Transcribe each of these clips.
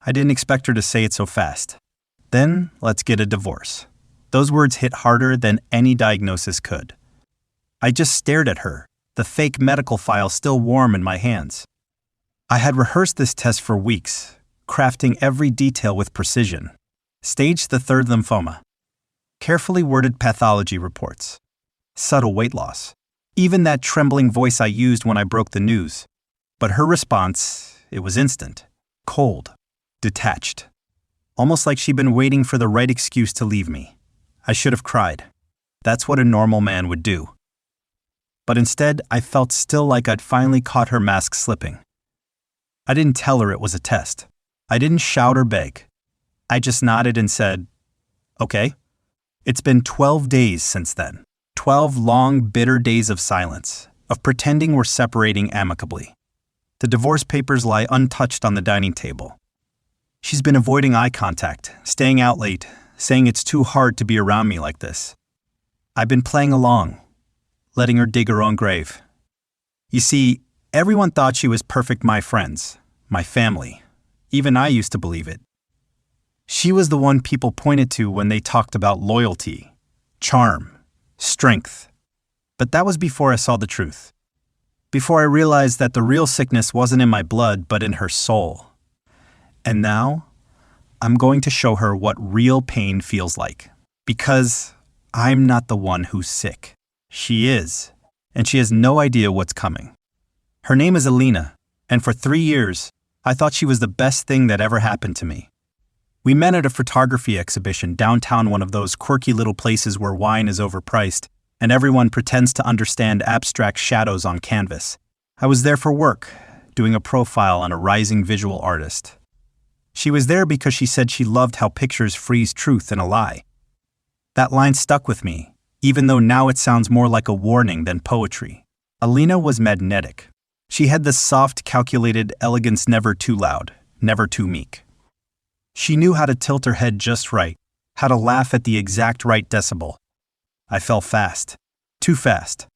I didn't expect her to say it so fast. Then, let's get a divorce. Those words hit harder than any diagnosis could. I just stared at her, the fake medical file still warm in my hands. I had rehearsed this test for weeks, crafting every detail with precision. Stage the third lymphoma. Carefully worded pathology reports. Subtle weight loss. Even that trembling voice I used when I broke the news. But her response, it was instant. Cold. Detached. Almost like she'd been waiting for the right excuse to leave me. I should have cried. That's what a normal man would do. But instead, I felt still like I'd finally caught her mask slipping. I didn't tell her it was a test. I didn't shout or beg. I just nodded and said, "Okay." It's been 12 days since then. 12 long, bitter days of silence, of pretending we're separating amicably. The divorce papers lie untouched on the dining table. She's been avoiding eye contact, staying out late, saying it's too hard to be around me like this. I've been playing along, letting her dig her own grave. You see, everyone thought she was perfect, my friends, my family. Even I used to believe it. She was the one people pointed to when they talked about loyalty, charm, strength. But that was before I saw the truth. Before I realized that the real sickness wasn't in my blood, but in her soul. And now, I'm going to show her what real pain feels like. Because I'm not the one who's sick. She is. And she has no idea what's coming. Her name is Alina, and for 3 years, I thought she was the best thing that ever happened to me. We met at a photography exhibition downtown, one of those quirky little places where wine is overpriced, and everyone pretends to understand abstract shadows on canvas. I was there for work, doing a profile on a rising visual artist. She was there because she said she loved how pictures freeze truth in a lie. That line stuck with me, even though now it sounds more like a warning than poetry. Alina was magnetic. She had the soft, calculated elegance, never too loud, never too meek. She knew how to tilt her head just right, how to laugh at the exact right decibel. I fell fast. Too fast.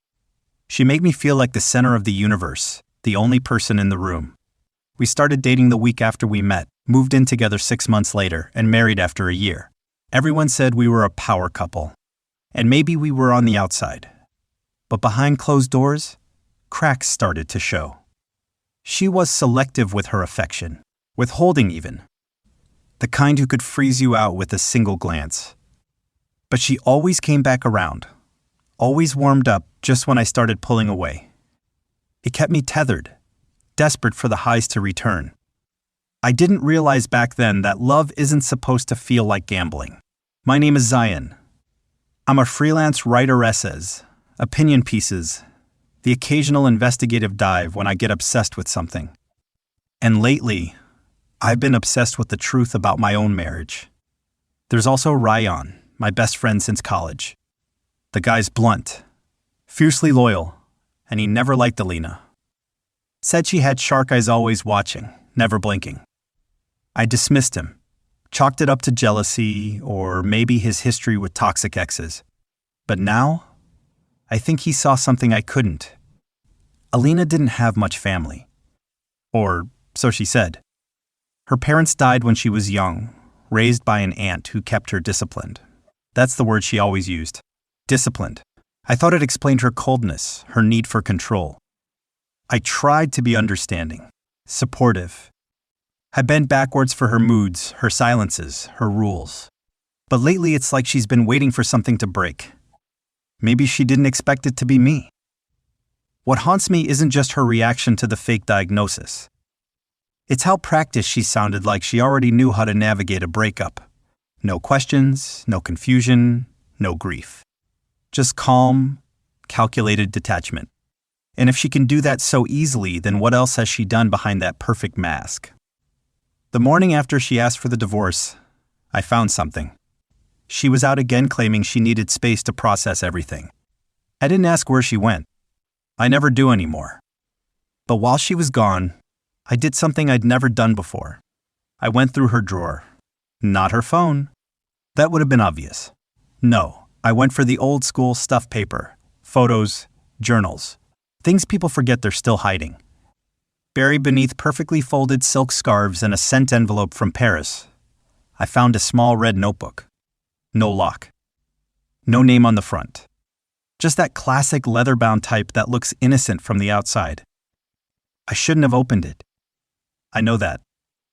She made me feel like the center of the universe, the only person in the room. We started dating the week after we met, moved in together 6 months later, and married after a year. Everyone said we were a power couple. And maybe we were on the outside. But behind closed doors, cracks started to show. She was selective with her affection, withholding even. The kind who could freeze you out with a single glance. But she always came back around, always warmed up just when I started pulling away. It kept me tethered, desperate for the highs to return. I didn't realize back then that love isn't supposed to feel like gambling. My name is Zion. I'm a freelance writer, essays, opinion pieces, the occasional investigative dive when I get obsessed with something. And lately, I've been obsessed with the truth about my own marriage. There's also Ryan, my best friend since college. The guy's blunt, fiercely loyal, and he never liked Alina. Said she had shark eyes, always watching, never blinking. I dismissed him, chalked it up to jealousy or maybe his history with toxic exes. But now, I think he saw something I couldn't. Alina didn't have much family. Or so she said. Her parents died when she was young, raised by an aunt who kept her disciplined. That's the word she always used. Disciplined. I thought it explained her coldness, her need for control. I tried to be understanding, supportive. I bent backwards for her moods, her silences, her rules. But lately it's like she's been waiting for something to break. Maybe she didn't expect it to be me. What haunts me isn't just her reaction to the fake diagnosis. It's how practiced she sounded, like she already knew how to navigate a breakup. No questions, no confusion, no grief. Just calm, calculated detachment. And if she can do that so easily, then what else has she done behind that perfect mask? The morning after she asked for the divorce, I found something. She was out again, claiming she needed space to process everything. I didn't ask where she went. I never do anymore. But while she was gone, I did something I'd never done before. I went through her drawer. Not her phone. That would have been obvious. No, I went for the old school stuff paper, photos, journals, things people forget they're still hiding. Buried beneath perfectly folded silk scarves and a scent envelope from Paris, I found a small red notebook. No lock. No name on the front. Just that classic leather-bound type that looks innocent from the outside. I shouldn't have opened it. I know that,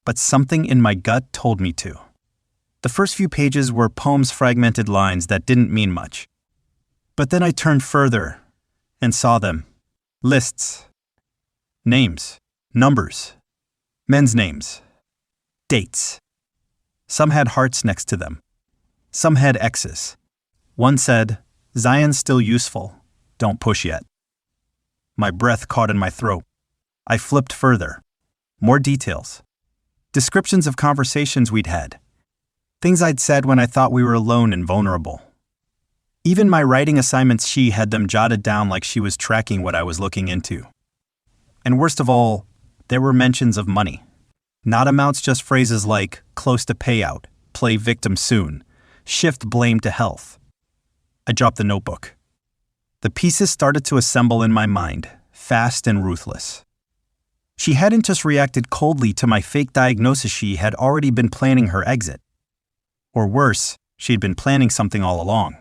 but something in my gut told me to. The first few pages were poems, fragmented lines that didn't mean much. But then I turned further and saw them. Lists. Names. Numbers. Men's names. Dates. Some had hearts next to them. Some had X's. One said, "Zion's still useful. Don't push yet." My breath caught in my throat. I flipped further. More details. Descriptions of conversations we'd had. Things I'd said when I thought we were alone and vulnerable. Even my writing assignments, she had them jotted down like she was tracking what I was looking into. And worst of all, there were mentions of money. Not amounts, just phrases like close to payout, play victim soon, shift blame to health. I dropped the notebook. The pieces started to assemble in my mind, fast and ruthless. She hadn't just reacted coldly to my fake diagnosis, she had already been planning her exit. Or worse, she had been planning something all along.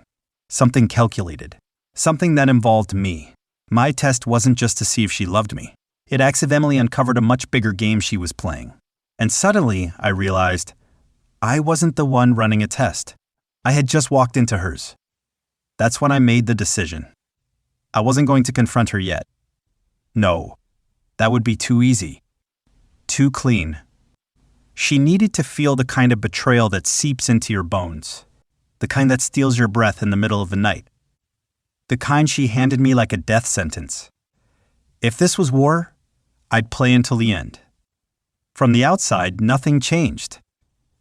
Something calculated. Something that involved me. My test wasn't just to see if she loved me. It accidentally uncovered a much bigger game she was playing. And suddenly, I realized, I wasn't the one running a test. I had just walked into hers. That's when I made the decision. I wasn't going to confront her yet. No, that would be too easy. Too clean. She needed to feel the kind of betrayal that seeps into your bones. The kind that steals your breath in the middle of the night. The kind she handed me like a death sentence. If this was war, I'd play until the end. From the outside, nothing changed.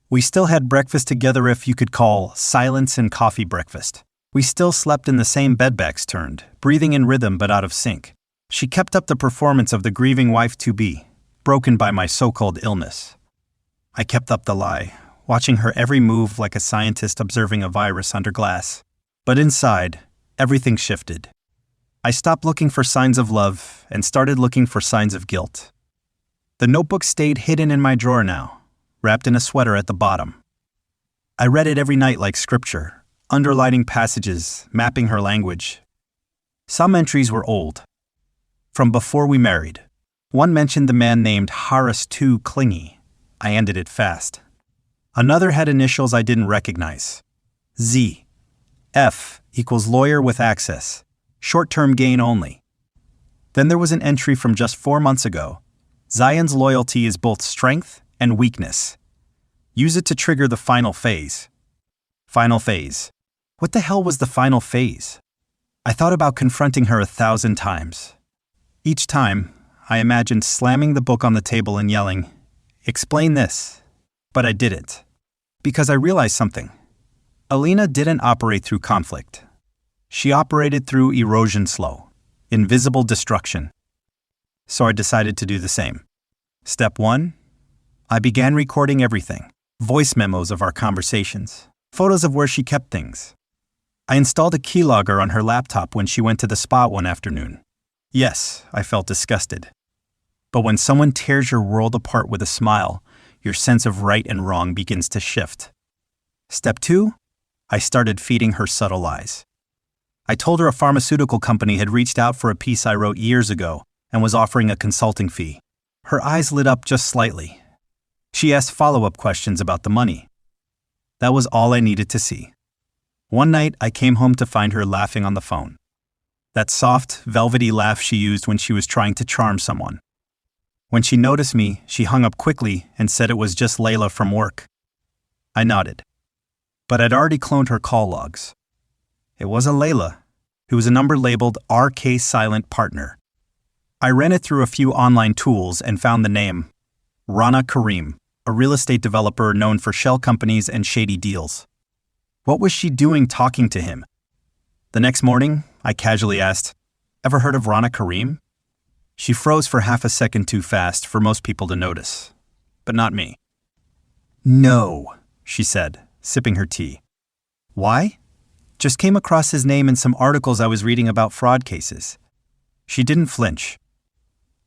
We still had breakfast together, if you could call silence and coffee breakfast. We still slept in the same bed, backs turned, breathing in rhythm but out of sync. She kept up the performance of the grieving wife-to-be, broken by my so-called illness. I kept up the lie, watching her every move like a scientist observing a virus under glass. But inside, everything shifted. I stopped looking for signs of love and started looking for signs of guilt. The notebook stayed hidden in my drawer now, wrapped in a sweater at the bottom. I read it every night like scripture, underlining passages, mapping her language. Some entries were old, from before we married. One mentioned the man named Horace too clingy. I ended it fast. Another had initials I didn't recognize. Z. F equals lawyer with access. Short-term gain only. Then there was an entry from just 4 months ago. Zion's loyalty is both strength and weakness. Use it to trigger the final phase. Final phase. What the hell was the final phase? I thought about confronting her 1,000 times. Each time, I imagined slamming the book on the table and yelling, "Explain this." But I didn't. Because I realized something. Alina didn't operate through conflict. She operated through erosion slow, invisible destruction. So I decided to do the same. Step 1. I began recording everything. Voice memos of our conversations. Photos of where she kept things. I installed a keylogger on her laptop when she went to the spa one afternoon. Yes, I felt disgusted. But when someone tears your world apart with a smile, your sense of right and wrong begins to shift. Step 2. I started feeding her subtle lies. I told her a pharmaceutical company had reached out for a piece I wrote years ago and was offering a consulting fee. Her eyes lit up just slightly. She asked follow-up questions about the money. That was all I needed to see. One night, I came home to find her laughing on the phone. That soft, velvety laugh she used when she was trying to charm someone. When she noticed me, she hung up quickly and said it was just Layla from work. I nodded. But I'd already cloned her call logs. It wasn't Layla. It was a number labeled RK Silent Partner. I ran it through a few online tools and found the name. Rana Karim, a real estate developer known for shell companies and shady deals. What was she doing talking to him? The next morning, I casually asked, "Ever heard of Rana Karim?" She froze for half a second too fast for most people to notice, but not me. "No," she said, sipping her tea. "Why?" "Just came across his name in some articles I was reading about fraud cases." She didn't flinch,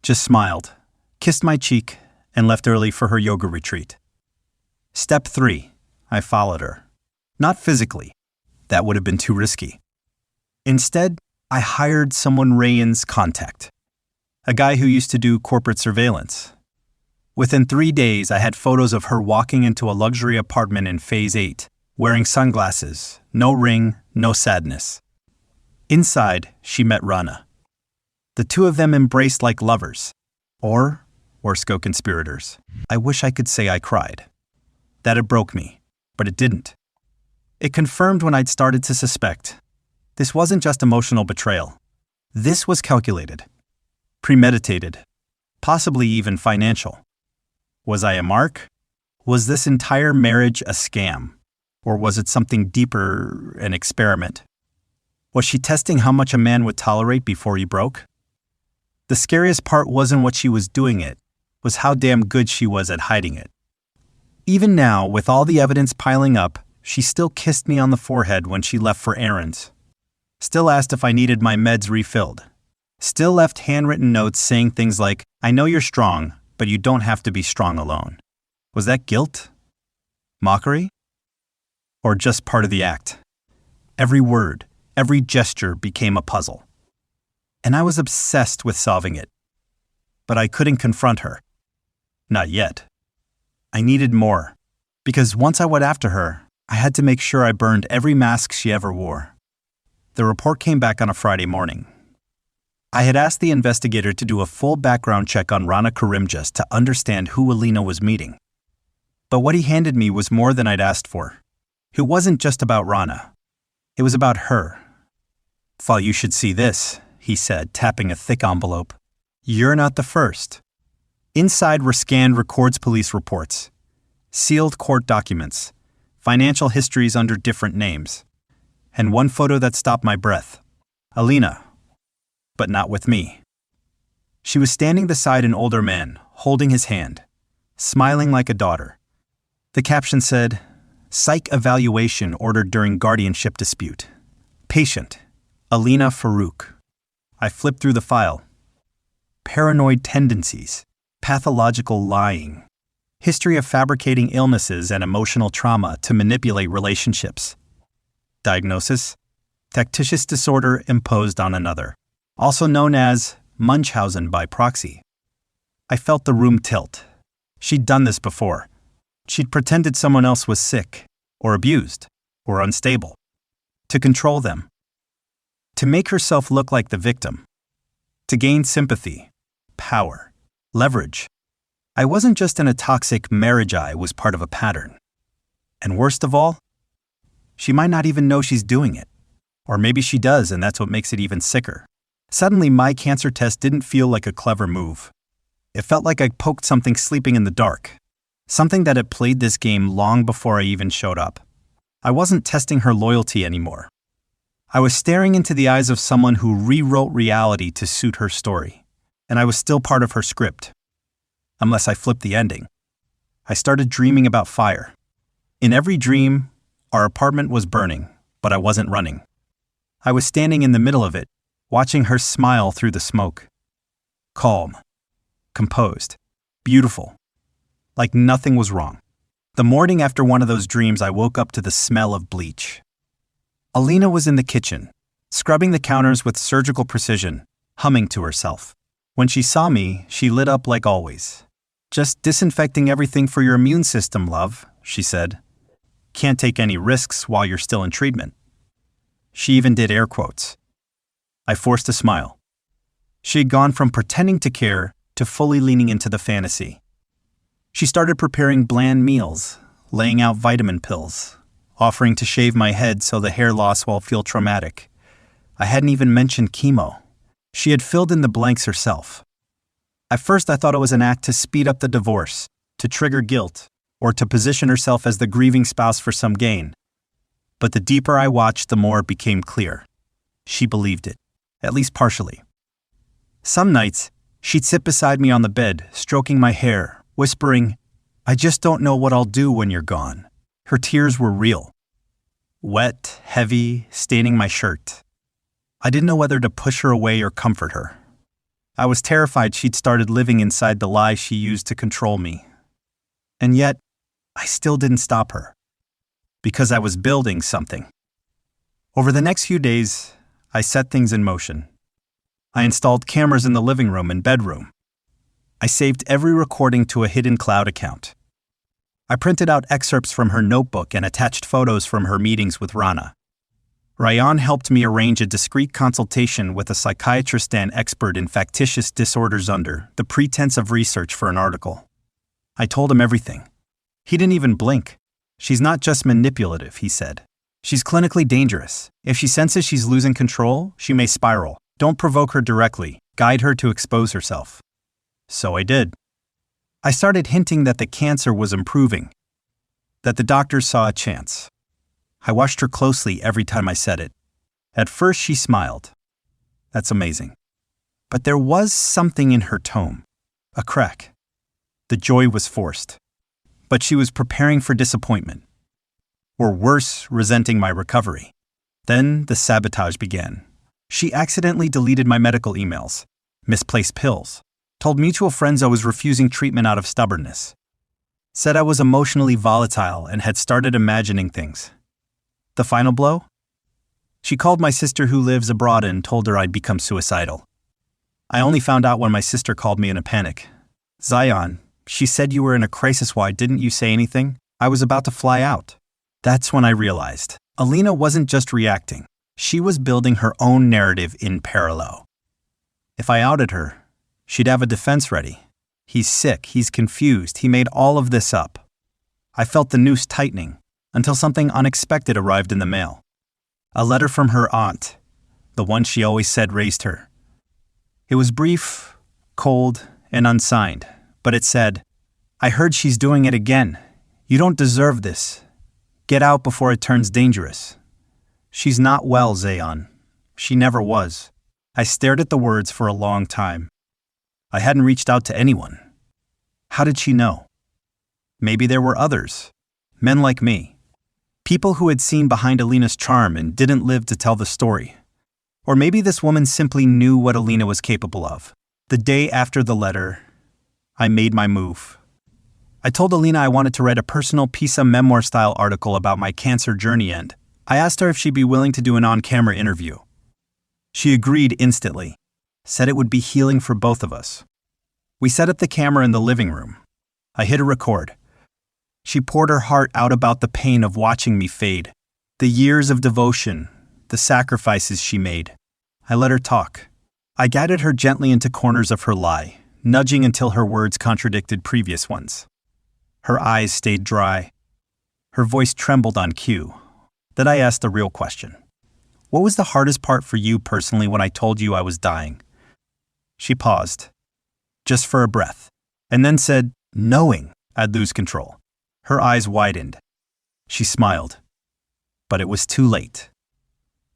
just smiled, kissed my cheek, and left early for her yoga retreat. Step 3. I followed her. Not physically. That would have been too risky. Instead, I hired someone Rayan's contact. A guy who used to do corporate surveillance. Within 3 days, I had photos of her walking into a luxury apartment in Phase 8, wearing sunglasses, no ring, no sadness. Inside, she met Rana. The two of them embraced like lovers. Or co-conspirators. I wish I could say I cried. That it broke me, but it didn't. It confirmed when I'd started to suspect. This wasn't just emotional betrayal. This was calculated, premeditated, possibly even financial. Was I a mark? Was this entire marriage a scam? Or was it something deeper, an experiment? Was she testing how much a man would tolerate before he broke? The scariest part wasn't what she was doing it, was how damn good she was at hiding it. Even now, with all the evidence piling up, she still kissed me on the forehead when she left for errands. Still asked if I needed my meds refilled. Still left handwritten notes saying things like, "I know you're strong, but you don't have to be strong alone." Was that guilt? Mockery? Or just part of the act? Every word, every gesture became a puzzle. And I was obsessed with solving it. But I couldn't confront her. Not yet. I needed more, because once I went after her, I had to make sure I burned every mask she ever wore. The report came back on a Friday morning. I had asked the investigator to do a full background check on Rana Karimjas to understand who Alina was meeting. But what he handed me was more than I'd asked for. It wasn't just about Rana. It was about her. "Thought you should see this," he said, tapping a thick envelope. "You're not the first." Inside were scanned records police reports, sealed court documents, financial histories under different names, and one photo that stopped my breath. Alina. But not with me. She was standing beside an older man, holding his hand, smiling like a daughter. The caption said, "Psych evaluation ordered during guardianship dispute. Patient, Alina Farouk." I flipped through the file. Paranoid tendencies, pathological lying, history of fabricating illnesses and emotional trauma to manipulate relationships. Diagnosis: factitious disorder imposed on another, also known as Munchausen by proxy. I felt the room tilt. She'd done this before. She'd pretended someone else was sick, or abused, or unstable, to control them, to make herself look like the victim, to gain sympathy, power, leverage. I wasn't just in a toxic marriage, I was part of a pattern. And worst of all, she might not even know she's doing it. Or maybe she does, and that's what makes it even sicker. Suddenly, my cancer test didn't feel like a clever move. It felt like I poked something sleeping in the dark, something that had played this game long before I even showed up. I wasn't testing her loyalty anymore. I was staring into the eyes of someone who rewrote reality to suit her story, and I was still part of her script. Unless I flipped the ending. I started dreaming about fire. In every dream, our apartment was burning, but I wasn't running. I was standing in the middle of it, watching her smile through the smoke. Calm, composed, beautiful, like nothing was wrong. The morning after one of those dreams, I woke up to the smell of bleach. Alina was in the kitchen, scrubbing the counters with surgical precision, humming to herself. When she saw me, she lit up like always. "Just disinfecting everything for your immune system, love," she said. "Can't take any risks while you're still in treatment." She even did air quotes. I forced a smile. She had gone from pretending to care to fully leaning into the fantasy. She started preparing bland meals, laying out vitamin pills, offering to shave my head so the hair loss won't feel traumatic. I hadn't even mentioned chemo. She had filled in the blanks herself. At first I thought it was an act to speed up the divorce, to trigger guilt, or to position herself as the grieving spouse for some gain. But the deeper I watched, the more it became clear. She believed it, at least partially. Some nights, she'd sit beside me on the bed, stroking my hair, whispering, "I just don't know what I'll do when you're gone." Her tears were real. Wet, heavy, staining my shirt. I didn't know whether to push her away or comfort her. I was terrified she'd started living inside the lie she used to control me. And yet, I still didn't stop her. Because I was building something. Over the next few days, I set things in motion. I installed cameras in the living room and bedroom. I saved every recording to a hidden cloud account. I printed out excerpts from her notebook and attached photos from her meetings with Rana. Ryan helped me arrange a discreet consultation with a psychiatrist and expert in factitious disorders under the pretense of research for an article. I told him everything. He didn't even blink. She's not just manipulative, he said. She's clinically dangerous. If she senses she's losing control, she may spiral. Don't provoke her directly. Guide her to expose herself. So I did. I started hinting that the cancer was improving, that the doctors saw a chance. I watched her closely every time I said it. At first she smiled. That's amazing. But there was something in her tone. A crack. The joy was forced. But she was preparing for disappointment. Or worse, resenting my recovery. Then the sabotage began. She accidentally deleted my medical emails, misplaced pills, told mutual friends I was refusing treatment out of stubbornness, said I was emotionally volatile and had started imagining things. The final blow? She called my sister who lives abroad and told her I'd become suicidal. I only found out when my sister called me in a panic. Zion, she said you were in a crisis. Why didn't you say anything? I was about to fly out. That's when I realized Alina wasn't just reacting. She was building her own narrative in parallel. If I outed her, she'd have a defense ready. He's sick, he's confused, he made all of this up. I felt the noose tightening until something unexpected arrived in the mail. A letter from her aunt, the one she always said raised her. It was brief, cold, and unsigned, but it said, I heard she's doing it again. You don't deserve this. Get out before it turns dangerous. She's not well, Zayon. She never was. I stared at the words for a long time. I hadn't reached out to anyone. How did she know? Maybe there were others, men like me. People who had seen behind Alina's charm and didn't live to tell the story. Or maybe this woman simply knew what Alina was capable of. The day after the letter, I made my move. I told Alina I wanted to write a personal piece of memoir-style article about my cancer journey, and I asked her if she'd be willing to do an on-camera interview. She agreed instantly, said it would be healing for both of us. We set up the camera in the living room. I hit a record. She poured her heart out about the pain of watching me fade, the years of devotion, the sacrifices she made. I let her talk. I guided her gently into corners of her lie, nudging until her words contradicted previous ones. Her eyes stayed dry. Her voice trembled on cue. Then I asked the real question. What was the hardest part for you personally when I told you I was dying? She paused, just for a breath, and then said, knowing I'd lose control. Her eyes widened. She smiled. But it was too late.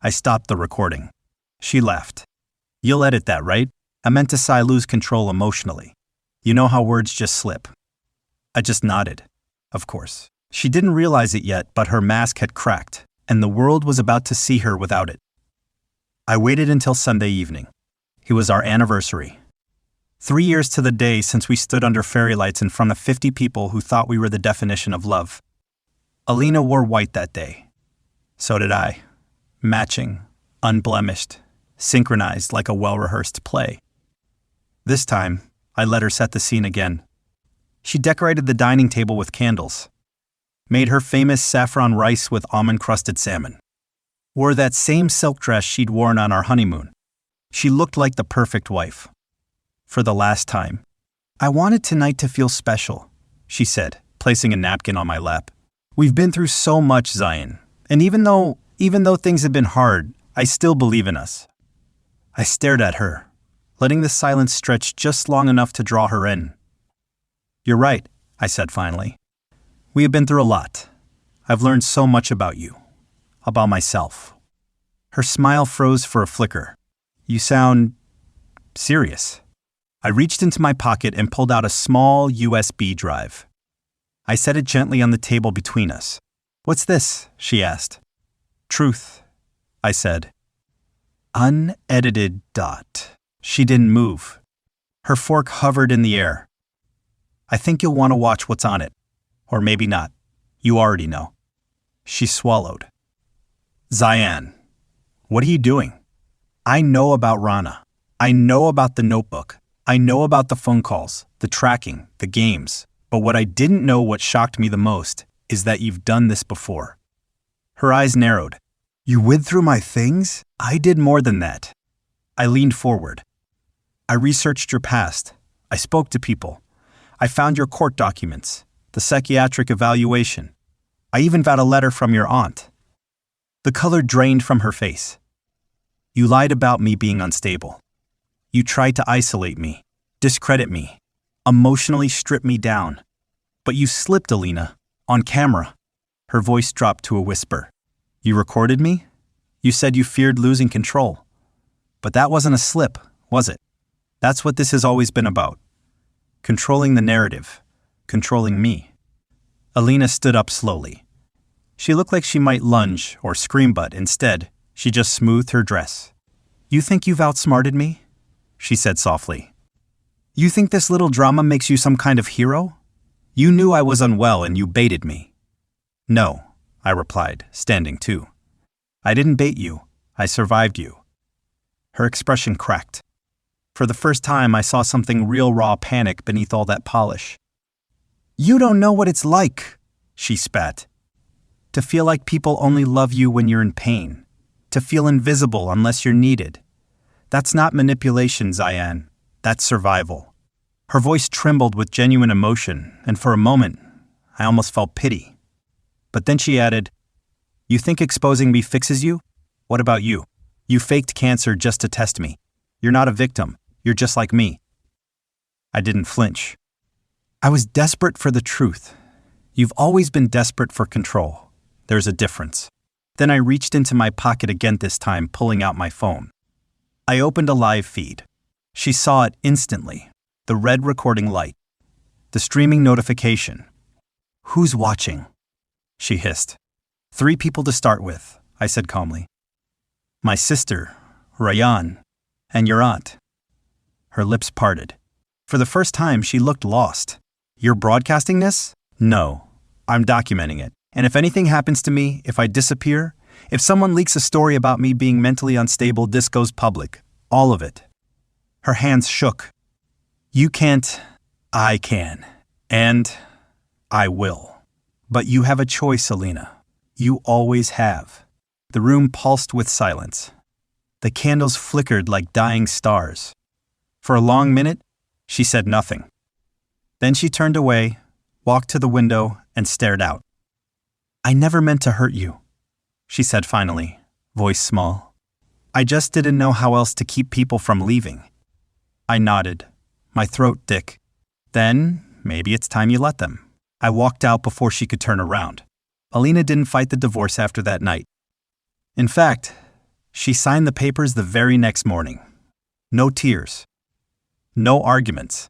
I stopped the recording. She laughed. You'll edit that, right? I meant to say I lose control emotionally. You know how words just slip. I just nodded. Of course. She didn't realize it yet, but her mask had cracked, and the world was about to see her without it. I waited until Sunday evening. It was our anniversary. 3 years to the day since we stood under fairy lights in front of 50 people who thought we were the definition of love. Alina wore white that day. So did I. Matching, unblemished, synchronized like a well-rehearsed play. This time, I let her set the scene again. She decorated the dining table with candles, made her famous saffron rice with almond-crusted salmon, wore that same silk dress she'd worn on our honeymoon. She looked like the perfect wife. For the last time. I wanted tonight to feel special, she said, placing a napkin on my lap. We've been through so much, Zion, and even though things have been hard, I still believe in us. I stared at her, letting the silence stretch just long enough to draw her in. You're right, I said finally. We have been through a lot. I've learned so much about you, about myself. Her smile froze for a flicker. You sound serious. I reached into my pocket and pulled out a small USB drive. I set it gently on the table between us. What's this? She asked. Truth, I said. Unedited. She didn't move, Her fork hovered in the air. I think you'll want to watch what's on it. Or maybe not. You already know. She swallowed. Zayan, what are you doing? I know about Rana. I know about the notebook. I know about the phone calls, the tracking, the games. But what I didn't know, what shocked me the most, is that you've done this before. Her eyes narrowed. You went through my things? I did more than that. I leaned forward. I researched your past. I spoke to people. I found your court documents, the psychiatric evaluation. I even got a letter from your aunt. The color drained from her face. You lied about me being unstable. You tried to isolate me, discredit me, emotionally strip me down. But you slipped, Alina, on camera. Her voice dropped to a whisper. You recorded me? You said you feared losing control. But that wasn't a slip, was it? That's what this has always been about. Controlling the narrative. Controlling me. Alina stood up slowly. She looked like she might lunge or scream, but instead, she just smoothed her dress. You think you've outsmarted me? She said softly. You think this little drama makes you some kind of hero? You knew I was unwell and you baited me. No, I replied, standing too. I didn't bait you. I survived you. Her expression cracked. For the first time, I saw something real raw panic beneath all that polish. You don't know what it's like, she spat. To feel like people only love you when you're in pain. To feel invisible unless you're needed. That's not manipulation, Zayan. That's survival. Her voice trembled with genuine emotion, and for a moment, I almost felt pity. But then she added, You think exposing me fixes you? What about you? You faked cancer just to test me. You're not a victim. You're just like me. I didn't flinch. I was desperate for the truth. You've always been desperate for control. There's a difference. Then I reached into my pocket again, this time pulling out my phone. I opened a live feed. She saw it instantly. The red recording light. The streaming notification. Who's watching? She hissed. 3 people to start with, I said calmly. My sister, Rayan, and your aunt. Her lips parted. For the first time, she looked lost. You're broadcasting this? No, I'm documenting it. And if anything happens to me, if I disappear, if someone leaks a story about me being mentally unstable, this goes public. All of it. Her hands shook. You can't. I can. And I will. But you have a choice, Alina. You always have. The room pulsed with silence. The candles flickered like dying stars. For a long minute, she said nothing. Then she turned away, walked to the window, and stared out. I never meant to hurt you, she said finally, voice small. I just didn't know how else to keep people from leaving. I nodded, my throat thick. Then, maybe it's time you let them. I walked out before she could turn around. Alina didn't fight the divorce after that night. In fact, she signed the papers the very next morning. No tears. No arguments.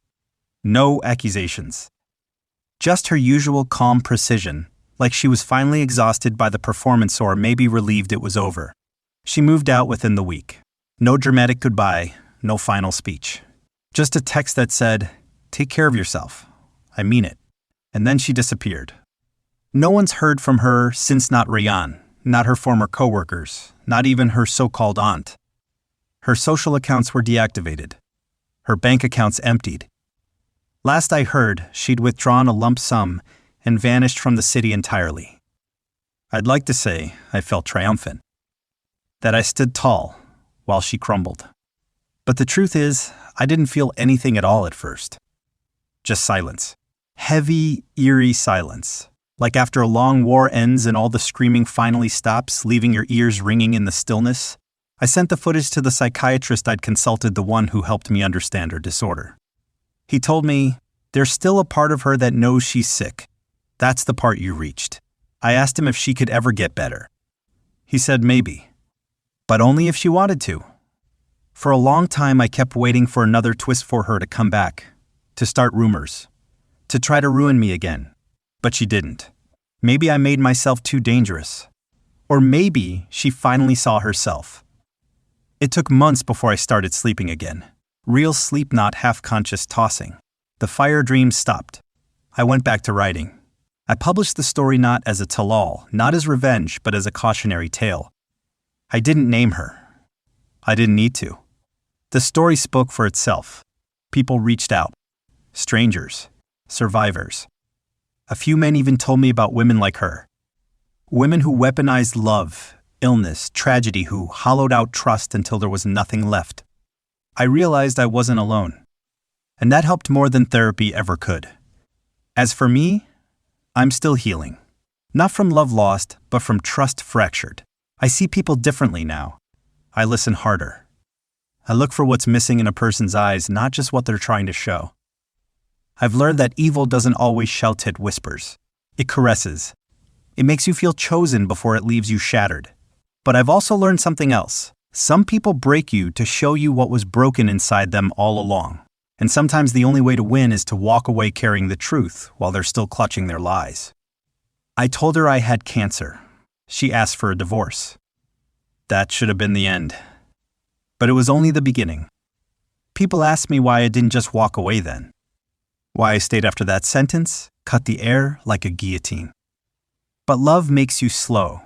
No accusations. Just her usual calm precision, like she was finally exhausted by the performance or maybe relieved it was over. She moved out within the week. No dramatic goodbye, no final speech. Just a text that said, "Take care of yourself. I mean it." And then she disappeared. No one's heard from her since, not Rayan, not her former coworkers, not even her so-called aunt. Her social accounts were deactivated. Her bank accounts emptied. Last I heard, she'd withdrawn a lump sum and vanished from the city entirely. I'd like to say I felt triumphant, that I stood tall while she crumbled. But the truth is, I didn't feel anything at all at first. Just silence. Heavy, eerie silence. Like after a long war ends and all the screaming finally stops, leaving your ears ringing in the stillness. I sent the footage to the psychiatrist I'd consulted, the one who helped me understand her disorder. He told me, there's still a part of her that knows she's sick. That's the part you reached. I asked him if she could ever get better. He said maybe, but only if she wanted to. For a long time I kept waiting for another twist for her to come back, to start rumors, to try to ruin me again. But she didn't. Maybe I made myself too dangerous. Or maybe she finally saw herself. It took months before I started sleeping again. Real sleep, not half-conscious tossing. The fire dream stopped. I went back to writing. I published the story not as a tell-all, not as revenge, but as a cautionary tale. I didn't name her. I didn't need to. The story spoke for itself. People reached out. Strangers. Survivors. A few men even told me about women like her. Women who weaponized love, illness, tragedy, who hollowed out trust until there was nothing left. I realized I wasn't alone. And that helped more than therapy ever could. As for me, I'm still healing. Not from love lost, but from trust fractured. I see people differently now. I listen harder. I look for what's missing in a person's eyes, not just what they're trying to show. I've learned that evil doesn't always shout, it whispers. It caresses. It makes you feel chosen before it leaves you shattered. But I've also learned something else. Some people break you to show you what was broken inside them all along. And sometimes the only way to win is to walk away carrying the truth while they're still clutching their lies. I told her I had cancer. She asked for a divorce. That should have been the end. But it was only the beginning. People asked me why I didn't just walk away then. Why I stayed after that sentence, cut the air like a guillotine. But love makes you slow.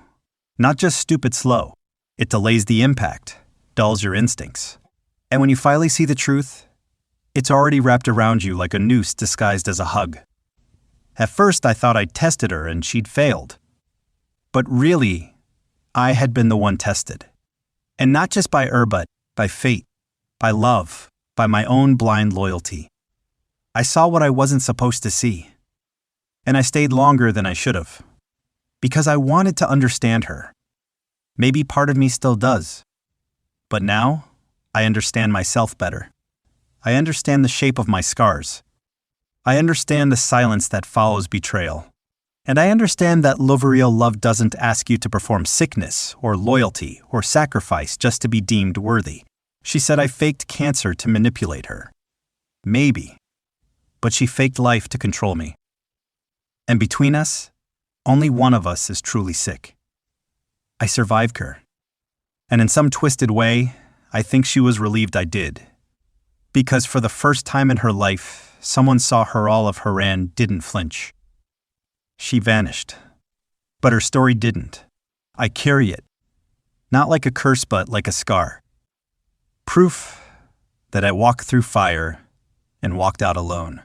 Not just stupid slow. It delays the impact, dulls your instincts. And when you finally see the truth, it's already wrapped around you like a noose disguised as a hug. At first I thought I'd tested her and she'd failed. But really, I had been the one tested. And not just by her, but by fate, by love, by my own blind loyalty. I saw what I wasn't supposed to see. And I stayed longer than I should have. Because I wanted to understand her. Maybe part of me still does. But now, I understand myself better. I understand the shape of my scars. I understand the silence that follows betrayal. And I understand that real love doesn't ask you to perform sickness or loyalty or sacrifice just to be deemed worthy. She said I faked cancer to manipulate her. Maybe. But she faked life to control me. And between us, only one of us is truly sick. I survived her. And in some twisted way, I think she was relieved I did. Because for the first time in her life, someone saw her all of her and didn't flinch. She vanished. But her story didn't. I carry it. Not like a curse, but like a scar. Proof that I walked through fire and walked out alone.